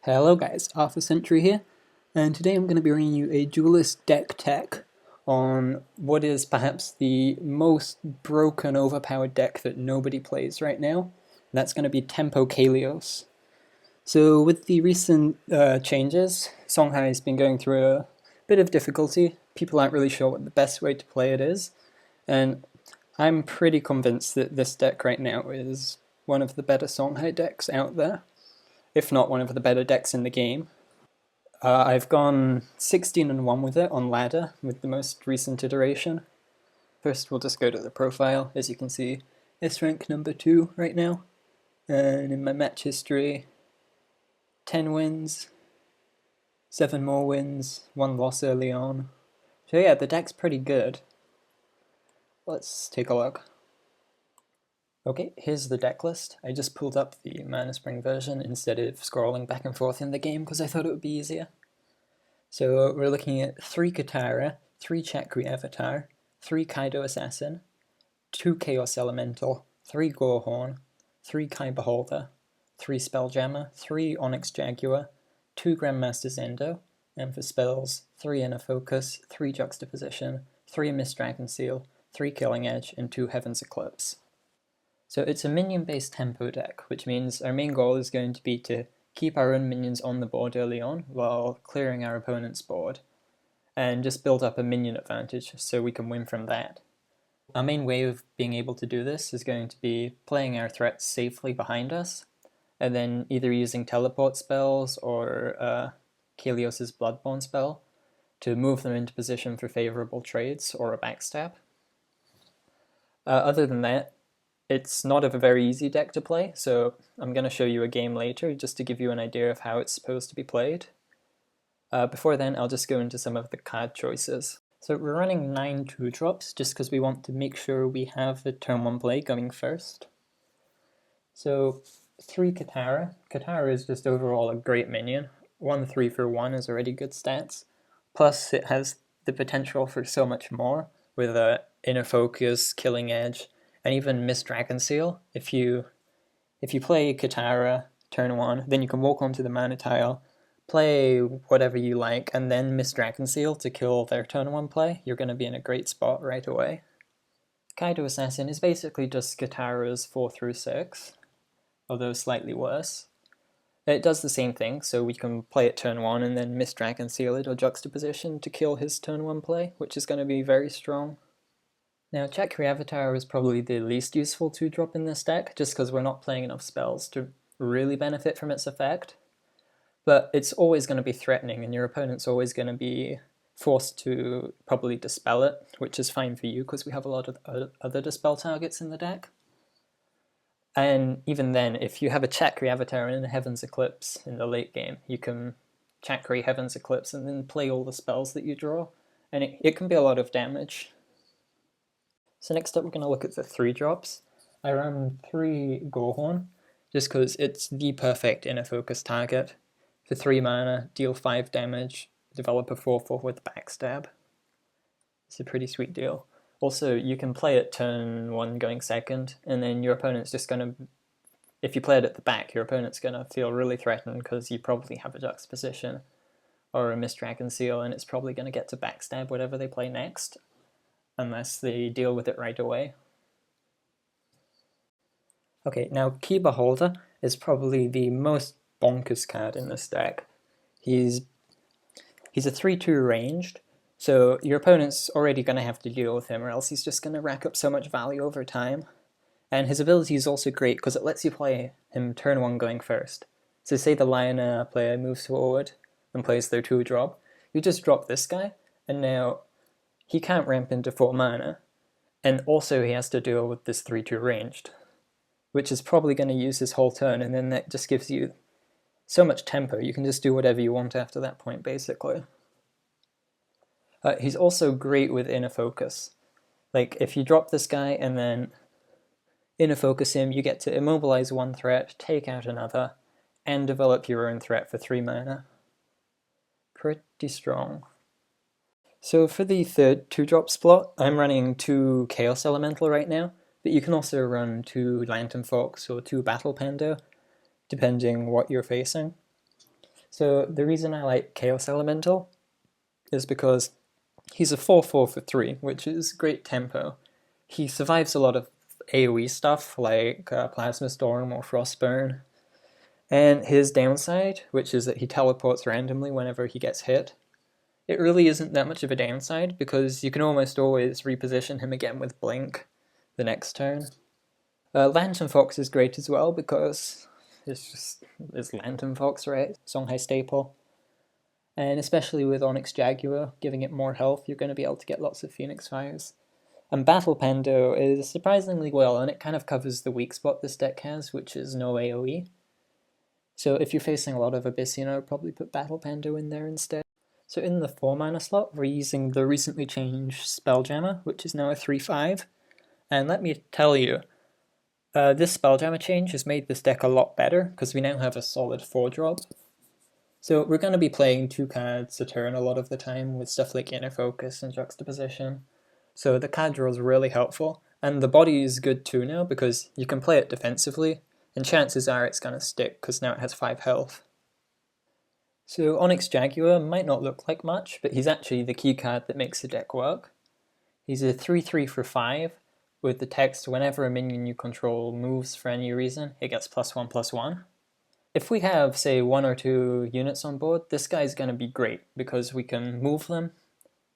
Hello guys, Arthur Century here, and today I'm going to be bringing you a Duelyst deck tech on what is perhaps the most broken, overpowered deck that nobody plays right now, and that's going to be Tempo Kaleos. So with the recent changes, Songhai has been going through a bit of difficulty. People aren't really sure what the best way to play it is, and I'm pretty convinced that this deck right now is one of the better Songhai decks out there, if not one of the better decks in the game. I've gone 16-1 with it on ladder with the most recent iteration. First we'll just go to the profile. As you can see, it's rank number 2 right now. And in my match history, 10 wins, 7 more wins, 1 loss early on. So yeah, the deck's pretty good. Let's take a look. Okay, here's the deck list. I just pulled up the Mana Spring version instead of scrolling back and forth in the game because I thought it would be easier. So we're looking at 3 Katara, 3 Chakri Avatar, 3 Kaido Assassin, 2 Chaos Elemental, 3 Gorehorn, 3 Kai Beholder, 3 Spelljammer, 3 Onyx Jaguar, 2 Grandmaster Zendo, and for spells, 3 Inner Focus, 3 Juxtaposition, 3 Mist Dragon Seal, 3 Killing Edge, and 2 Heaven's Eclipse. So it's a minion-based tempo deck, which means our main goal is going to be to keep our own minions on the board early on while clearing our opponent's board, and just build up a minion advantage so we can win from that. Our main way of being able to do this is going to be playing our threats safely behind us, and then either using teleport spells or Kaleos' Bloodborne spell to move them into position for favorable trades or a backstab. Other than that, it's not a very easy deck to play, so I'm going to show you a game later just to give you an idea of how it's supposed to be played. Before then, I'll just go into some of the card choices. So we're running 9 2-drops just because we want to make sure we have the turn 1 play going first. So 3 Katara. Katara is just overall a great minion. 1 3 for 1 is already good stats. Plus it has the potential for so much more with Inner Focus, Killing Edge, and even Mist Dragon Seal. If you play Katara turn 1, then you can walk onto the mana tile, play whatever you like, and then Mist Dragon Seal to kill their turn 1 play. You're going to be in a great spot right away. Kaido Assassin is basically just Katara's 4 through 6, although slightly worse. It does the same thing, so we can play it turn 1 and then Mist Dragon Seal it or Juxtaposition to kill his turn 1 play, which is going to be very strong. Now, Chakri Avatar is probably the least useful 2-drop in this deck, just because we're not playing enough spells to really benefit from its effect. But it's always going to be threatening, and your opponent's always going to be forced to probably dispel it, which is fine for you, because we have a lot of other dispel targets in the deck. And even then, if you have a Chakri Avatar and a Heaven's Eclipse in the late game, you can Chakri Heaven's Eclipse and then play all the spells that you draw, and it can be a lot of damage. So next up we're going to look at the 3-drops. I ran 3 Gorehorn, just because it's the perfect Inner Focus target. For 3 mana, deal 5 damage, develop a 4/4 with backstab. It's a pretty sweet deal. Also, you can play it turn 1 going second, and then your opponent's just going to, if you play it at the back, your opponent's going to feel really threatened because you probably have a Juxtaposition or a Mist Dragon Seal, and it's probably going to get to backstab whatever they play next, unless they deal with it right away. Okay, now Kai Beholder is probably the most bonkers card in this deck. He's a 3/2 ranged, so your opponent's already going to have to deal with him, or else he's just going to rack up so much value over time. And his ability is also great because it lets you play him turn 1 going first. So say the Lionel player moves forward and plays their 2-drop, you just drop this guy, and now he can't ramp into 4 mana, and also he has to deal with this 3/2 ranged, which is probably going to use his whole turn, and then that just gives you so much tempo, you can just do whatever you want after that point, basically. He's also great with Inner Focus. Like, if you drop this guy and then Inner Focus him, you get to immobilize 1 threat, take out another, and develop your own threat for 3 mana. Pretty strong. So for the third 2-drop slot, I'm running 2 Chaos Elemental right now, but you can also run 2 Lantern Fox or 2 Battle Panda, depending what you're facing. So the reason I like Chaos Elemental is because he's a 4/4 for 3, which is great tempo. He survives a lot of AoE stuff like Plasma Storm or Frostburn. And his downside, which is that he teleports randomly whenever he gets hit, it really isn't that much of a downside because you can almost always reposition him again with Blink the next turn. Lantern Fox is great as well because it's Lantern Fox, right? Songhai staple. And especially with Onyx Jaguar, giving it more health, you're going to be able to get lots of Phoenix Fires. And Battle Pando is surprisingly well, and it kind of covers the weak spot this deck has, which is no AoE. So if you're facing a lot of Abyssina, I would probably put Battle Pando in there instead. So in the 4 mana slot, we're using the recently changed Spelljammer, which is now a 3/5. And let me tell you, this Spelljammer change has made this deck a lot better, because we now have a solid 4-drop. So we're going to be playing 2 cards a turn a lot of the time with stuff like Inner Focus and Juxtaposition. So the card draw is really helpful, and the body is good too now because you can play it defensively, and chances are it's going to stick because now it has 5 health. So Onyx Jaguar might not look like much, but he's actually the key card that makes the deck work. He's a 3/3 for 5, with the text, whenever a minion you control moves for any reason, it gets +1/+1. If we have, say, 1 or 2 units on board, this guy's going to be great because we can move them,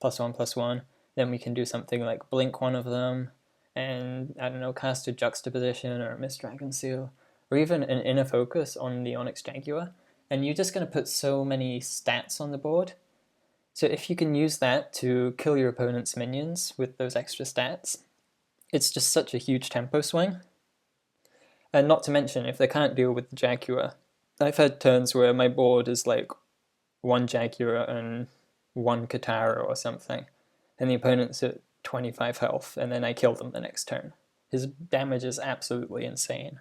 +1/+1, then we can do something like blink one of them, and, I don't know, cast a Juxtaposition or a Mist Dragon Seal, or even an Inner Focus on the Onyx Jaguar, and you're just going to put so many stats on the board. So if you can use that to kill your opponent's minions with those extra stats, it's just such a huge tempo swing. And not to mention, if they can't deal with the Jaguar, I've had turns where my board is like 1 Jaguar and 1 Katara or something, and the opponent's at 25 health, and then I kill them the next turn. His damage is absolutely insane.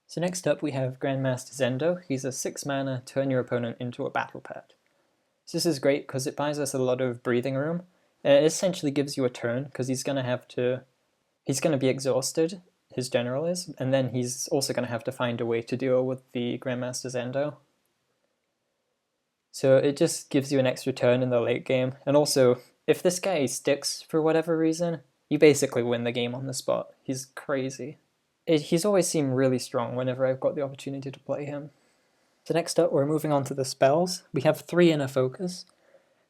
So next up we have Grandmaster Zendo. He's a 6 mana, turn your opponent into a battle pet. So this is great because it buys us a lot of breathing room, and it essentially gives you a turn because he's going to be exhausted, his general is, and then he's also going to have to find a way to deal with the Grandmaster Zendo. So it just gives you an extra turn in the late game, and also, if this guy sticks for whatever reason, you basically win the game on the spot. He's crazy. He's always seemed really strong whenever I've got the opportunity to play him. So next up, we're moving on to the spells. We have 3 Inner Focus.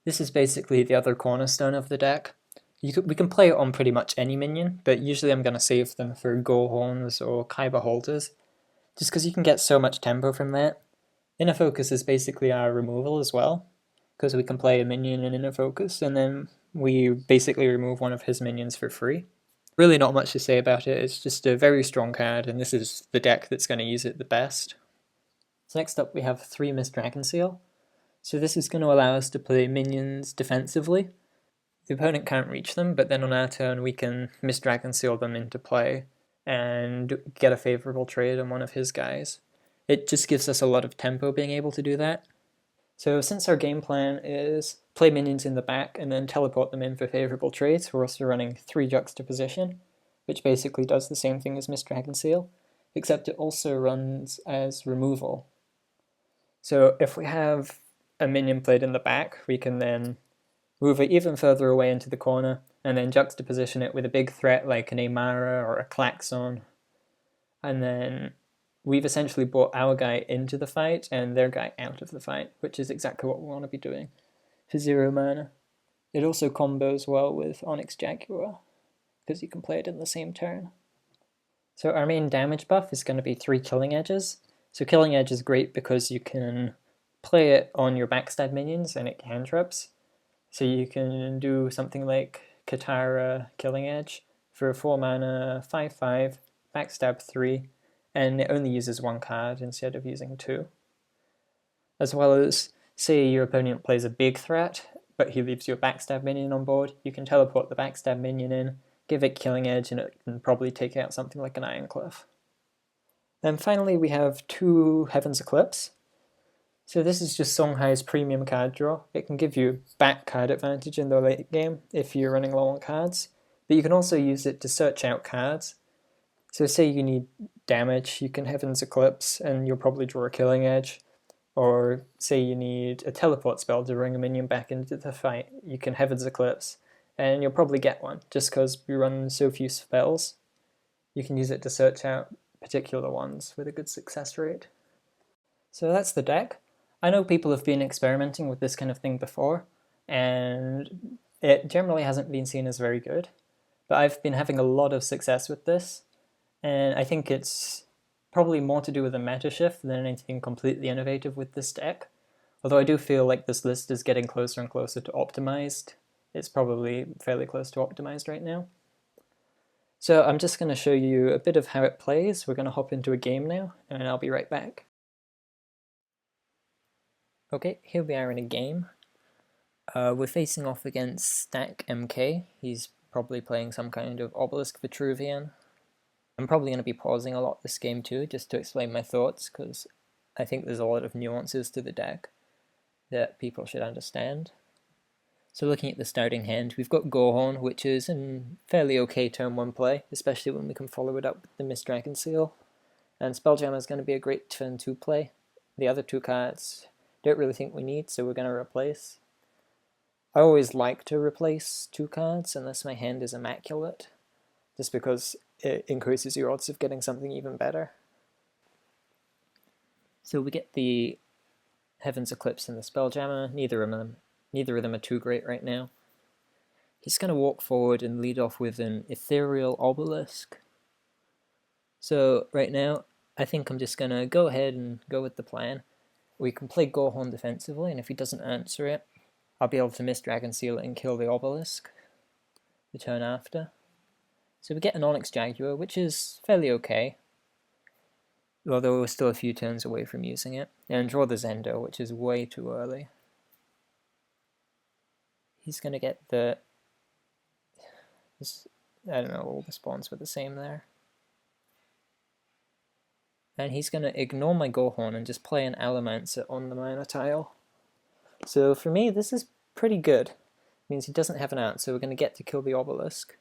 This is basically the other cornerstone of the deck. We can play it on pretty much any minion, but usually I'm going to save them for Gohorns or Kaiba Halters, just because you can get so much tempo from that. Inner Focus is basically our removal as well, because we can play a minion in Inner Focus, and then we basically remove one of his minions for free. Really not much to say about it, it's just a very strong card, and this is the deck that's going to use it the best. So next up we have 3 Mist Dragon Seal. So this is going to allow us to play minions defensively. The opponent can't reach them, but then on our turn we can Mist Dragon Seal them into play and get a favorable trade on one of his guys. It just gives us a lot of tempo being able to do that. So since our game plan is play minions in the back and then teleport them in for favorable trades, we're also running 3 Juxtaposition, which basically does the same thing as Mist Dragon Seal, except it also runs as removal. So if we have a minion played in the back, we can then move it even further away into the corner, and then juxtaposition it with a big threat like an Amara or a Klaxon. And then we've essentially brought our guy into the fight and their guy out of the fight, which is exactly what we want to be doing for 0 mana. It also combos well with Onyx Jaguar, because you can play it in the same turn. So our main damage buff is going to be 3 Killing Edges. So Killing Edge is great because you can play it on your backstab minions and it cantrips. So you can do something like Katara Killing Edge for a 4 mana 5/5, backstab 3, and it only uses 1 card instead of using 2. As well as, say your opponent plays a big threat, but he leaves your backstab minion on board, you can teleport the backstab minion in, give it Killing Edge, and it can probably take out something like an Ironclaf. And finally we have 2 Heaven's Eclipse. So this is just Songhai's premium card draw. It can give you back card advantage in the late game if you're running low on cards, but you can also use it to search out cards. So say you need damage, you can Heaven's Eclipse and you'll probably draw a Killing Edge. Or say you need a teleport spell to bring a minion back into the fight, you can Heaven's Eclipse, and you'll probably get one, just because we run so few spells. You can use it to search out particular ones with a good success rate. So that's the deck. I know people have been experimenting with this kind of thing before, and it generally hasn't been seen as very good. But I've been having a lot of success with this, and I think it's probably more to do with a meta shift than anything completely innovative with this deck. Although I do feel like this list is getting closer and closer to optimized. It's probably fairly close to optimized right now. So I'm just going to show you a bit of how it plays. We're going to hop into a game now, and I'll be right back. Okay, here we are in a game. We're facing off against Stack MK. He's probably playing some kind of Obelisk Vitruvian. I'm probably going to be pausing a lot this game too, just to explain my thoughts, because I think there's a lot of nuances to the deck that people should understand. So looking at the starting hand, we've got Gohorn, which is in fairly okay turn 1 play, especially when we can follow it up with the Mist Dragon Seal. And Spelljammer is going to be a great turn 2 play. The other two cards don't really think we need, so we're going to replace. I always like to replace 2 cards unless my hand is immaculate, just because it increases your odds of getting something even better. So we get the Heaven's Eclipse and the Spelljammer. Neither of them are too great right now. He's going to walk forward and lead off with an Ethereal Obelisk. So right now, I think I'm just going to go ahead and go with the plan. We can play Gohorn defensively, and if he doesn't answer it, I'll be able to Mist Dragon Seal it and kill the Obelisk the turn after. So we get an Onyx Jaguar, which is fairly okay, although we're still a few turns away from using it, and draw the Zendo, which is way too early. He's going to get I don't know, all the spawns were the same there. And he's going to ignore my Gohorn and just play an Allomancer on the mana tile. So for me, this is pretty good. It means he doesn't have an answer, we're going to get to kill the Obelisk.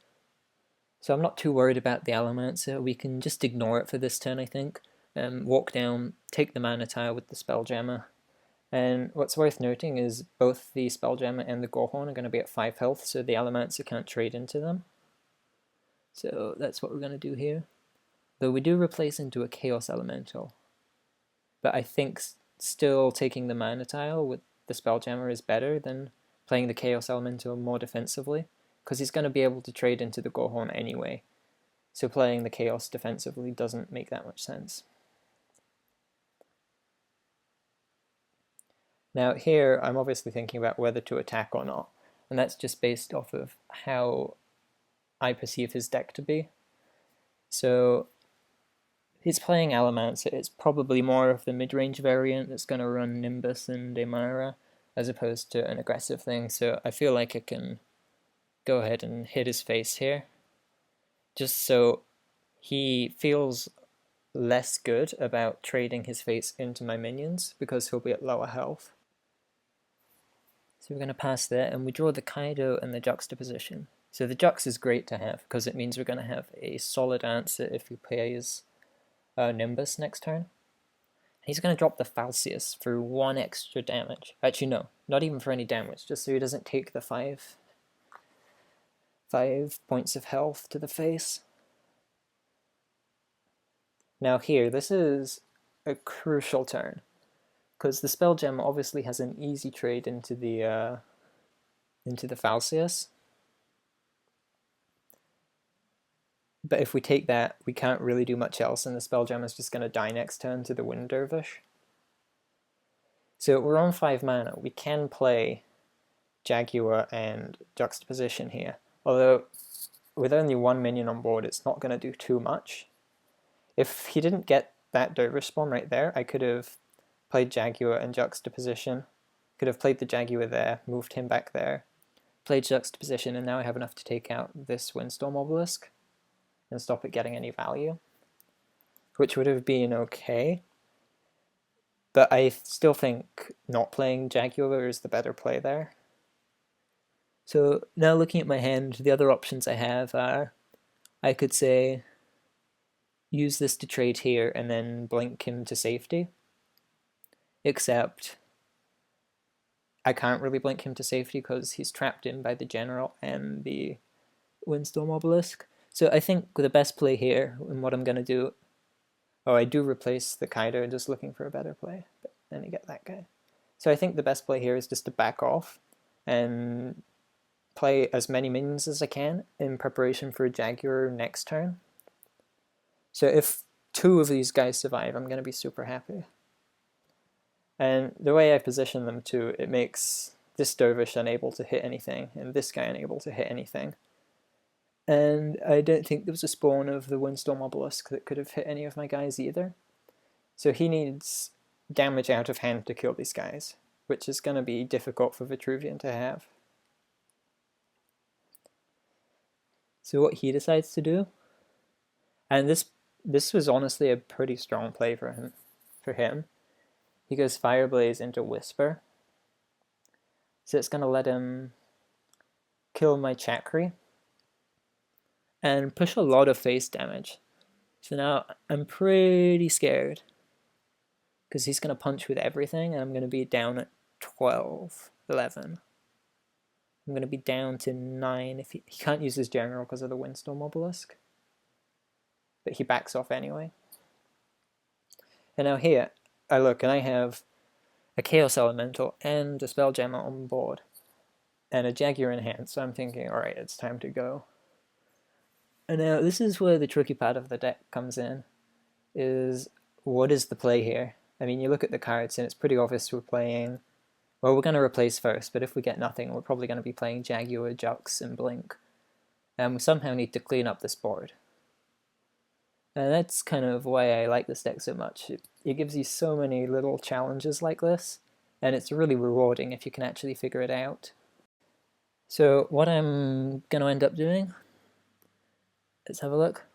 So I'm not too worried about the Allomancer, we can just ignore it for this turn, I think. Walk down, take the mana tile with the Spelljammer. And what's worth noting is both the Spelljammer and the Gohorn are going to be at 5 health, so the Allomancer can't trade into them. So that's what we're going to do here. Though we do replace into a Chaos Elemental. But I think still taking the mana tile with the Spelljammer is better than playing the Chaos Elemental more defensively, because he's going to be able to trade into the Gohorn anyway. So playing the Chaos defensively doesn't make that much sense. Now here, I'm obviously thinking about whether to attack or not, and that's just based off of how I perceive his deck to be. So he's playing Allomancer, it's probably more of the mid-range variant that's going to run Nimbus and Daemara, as opposed to an aggressive thing, so I feel like I can go ahead and hit his face here, just so he feels less good about trading his face into my minions, because he'll be at lower health. So we're going to pass there, and we draw the Kaido and the Juxtaposition. So the Jux is great to have, because it means we're going to have a solid answer if he plays Nimbus next turn. He's going to drop the Falcius for 1 extra damage. Actually, no, not even for any damage, just so he doesn't take the 5 points of health to the face. Now here, this is a crucial turn, because the Spelljammer obviously has an easy trade into the Falcius. But if we take that, we can't really do much else, and the Spelljammer is just going to die next turn to the Wind Dervish. So we're on 5 mana. We can play Jaguar and Juxtaposition here, although with only 1 minion on board, it's not going to do too much. If he didn't get that Dervish spawn right there, I could have played Jaguar and Juxtaposition. Could have played the Jaguar there, moved him back there, played Juxtaposition, and now I have enough to take out this Windstorm Obelisk and stop it getting any value, which would have been okay. But I still think not playing Jaguar is the better play there. So now looking at my hand, the other options I have are, I could say, use this to trade here and then blink him to safety. except I can't really blink him to safety because he's trapped in by the general and the Windstorm Obelisk. So I think the best play here, and what I'm going to do, oh, I do replace the Kaido, just looking for a better play, but then you get that guy. So I think the best play here is just to back off and play as many minions as I can in preparation for a Jaguar next turn. So if 2 of these guys survive, I'm going to be super happy. And the way I position them too, it makes this Dervish unable to hit anything, and this guy unable to hit anything. And I don't think there was a spawn of the Windstorm Obelisk that could have hit any of my guys either. So he needs damage out of hand to kill these guys, which is going to be difficult for Vitruvian to have. So what he decides to do, and this was honestly a pretty strong play for him. He goes Fireblaze into Whisper. So it's going to let him kill my Chakri and push a lot of face damage. So now I'm pretty scared because he's going to punch with everything and I'm going to be down at 12, 11. I'm going to be down to 9 if he can't use his general because of the Windstorm Obelisk. But he backs off anyway. And now here, I look and I have a Chaos Elemental and a Spelljammer on board. And a Jaguar in hand, so I'm thinking, alright, it's time to go. And now this is where the tricky part of the deck comes in, is what is the play here? I mean, you look at the cards and it's pretty obvious we're playing, well, we're going to replace first, but if we get nothing, we're probably going to be playing Jaguar, Jux, and Blink. And we somehow need to clean up this board. And that's kind of why I like this deck so much. It gives you so many little challenges like this, and it's really rewarding if you can actually figure it out. So what I'm going to end up doing, let's have a look.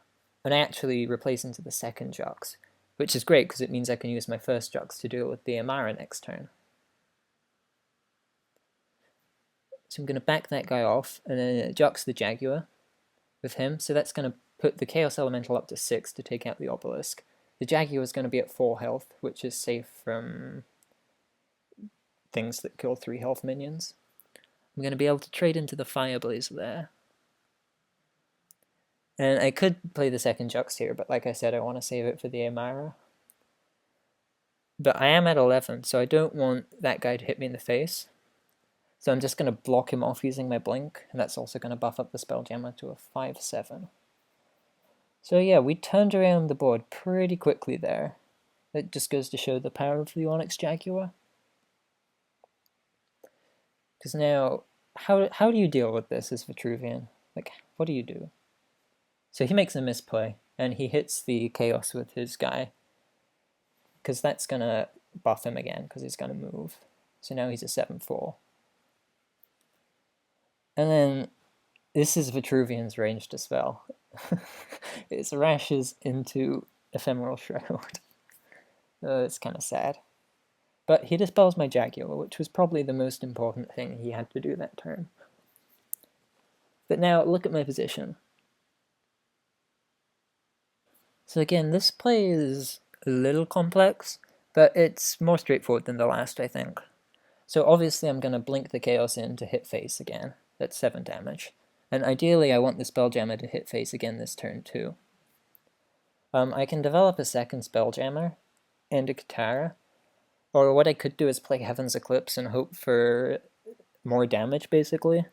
I'm actually replacing to the second Jux, which is great because it means I can use my first Jux to deal with the Amara next turn. So I'm going to back that guy off and then Jux the Jaguar with him. So that's going to put the Chaos Elemental up to 6 to take out the Obelisk. The Jaguar is going to be at 4 health, which is safe from things that kill 3 health minions. I'm going to be able to trade into the Fireblaze there. And I could play the second Jux here, but like I said, I want to save it for the Amara. But I am at 11, so I don't want that guy to hit me in the face. So I'm just going to block him off using my Blink, and that's also going to buff up the Spelljammer to a 5/7. So yeah, we turned around the board pretty quickly there. It just goes to show the power of the Onyx Jaguar. Because now, how do you deal with this as Vitruvian? Like, what do you do? So he makes a misplay, and he hits the Chaos with his guy. Because that's going to buff him again, because he's going to move. So now he's a 7/4. And then, this is Vitruvian's range to spell. It rashes into Ephemeral Shroud. It's kind of sad. But he dispels my Jaguar, which was probably the most important thing he had to do that turn. But now, look at my position. So again, this play is a little complex, but it's more straightforward than the last, I think. So obviously I'm going to blink the Chaos in to hit face again. That's 7 damage. And ideally I want the Spelljammer to hit face again this turn too. I can develop a second Spelljammer and a Katara, or what I could do is play Heaven's Eclipse and hope for more damage basically.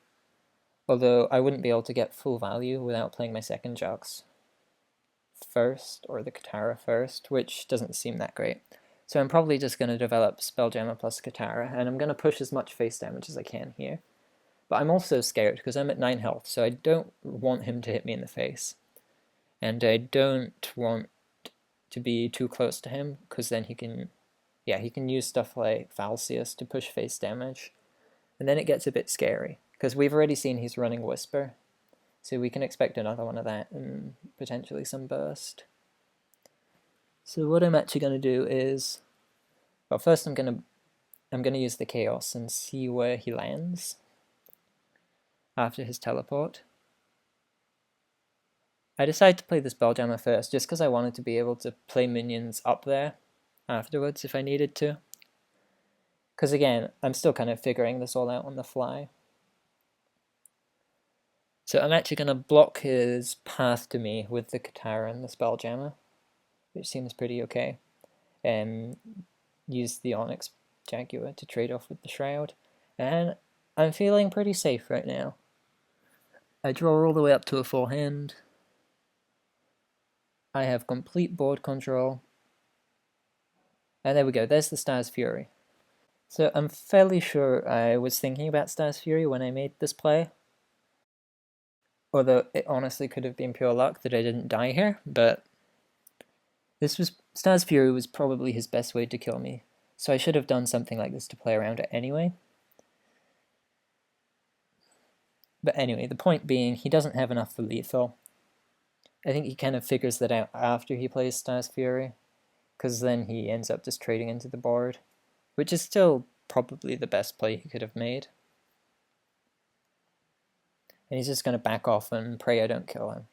Although I wouldn't be able to get full value without playing my second Jux first, or the Katara first, which doesn't seem that great. So I'm probably just going to develop Spelljammer plus Katara, and I'm going to push as much face damage as I can here. But I'm also scared, because I'm at 9 health, so I don't want him to hit me in the face. And I don't want to be too close to him, because then he can use stuff like Falcius to push face damage. And then it gets a bit scary, because we've already seen he's running Whisper, so we can expect another one of that, and potentially some burst. So what I'm actually going to do is, well, first I'm going to use the Chaos and see where he lands after his teleport. I decided to play the Spelljammer first, just because I wanted to be able to play minions up there afterwards if I needed to. Because again, I'm still kind of figuring this all out on the fly. So I'm actually going to block his path to me with the Katara and the Spelljammer, which seems pretty okay. Use the Onyx Jaguar to trade off with the Shroud. And I'm feeling pretty safe right now. I draw all the way up to a full hand. I have complete board control. And there we go, there's the Stars Fury. So I'm fairly sure I was thinking about Stars Fury when I made this play. Although it honestly could have been pure luck that I didn't die here, but Stars Fury was probably his best way to kill me. So I should have done something like this to play around it anyway. But anyway, the point being, he doesn't have enough for lethal. I think he kind of figures that out after he plays Stars Fury, because then he ends up just trading into the board, which is still probably the best play he could have made. And he's just going to back off and pray I don't kill him.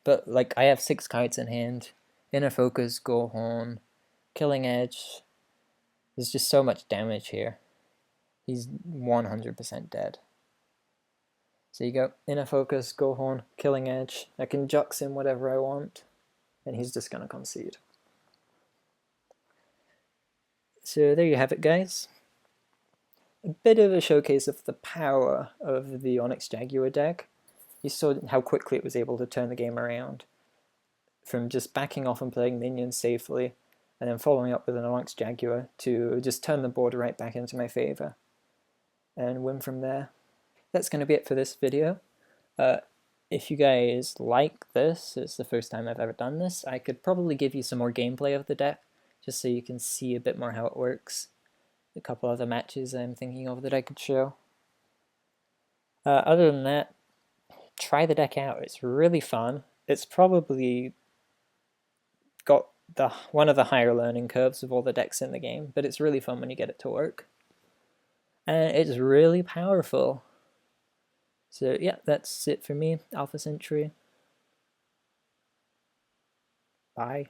But like, I have 6 cards in hand. Inner Focus, Go Horn, Killing Edge. There's just so much damage here. He's 100% dead. So you go Inner Focus, Go Horn, Killing Edge. I can Jux him whatever I want, and he's just going to concede. So there you have it, guys. A bit of a showcase of the power of the Onyx Jaguar deck. You saw how quickly it was able to turn the game around. From just backing off and playing minions safely, and then following up with an Onyx Jaguar to just turn the board right back into my favor and win from there. That's going to be it for this video. If you guys like this, it's the first time I've ever done this, I could probably give you some more gameplay of the deck, just so you can see a bit more how it works. A couple other matches I'm thinking of that I could show. Other than that, try the deck out. It's really fun. It's probably got one of the higher learning curves of all the decks in the game, but it's really fun when you get it to work. And it's really powerful. So yeah, that's it for me, Alpha Century. Bye.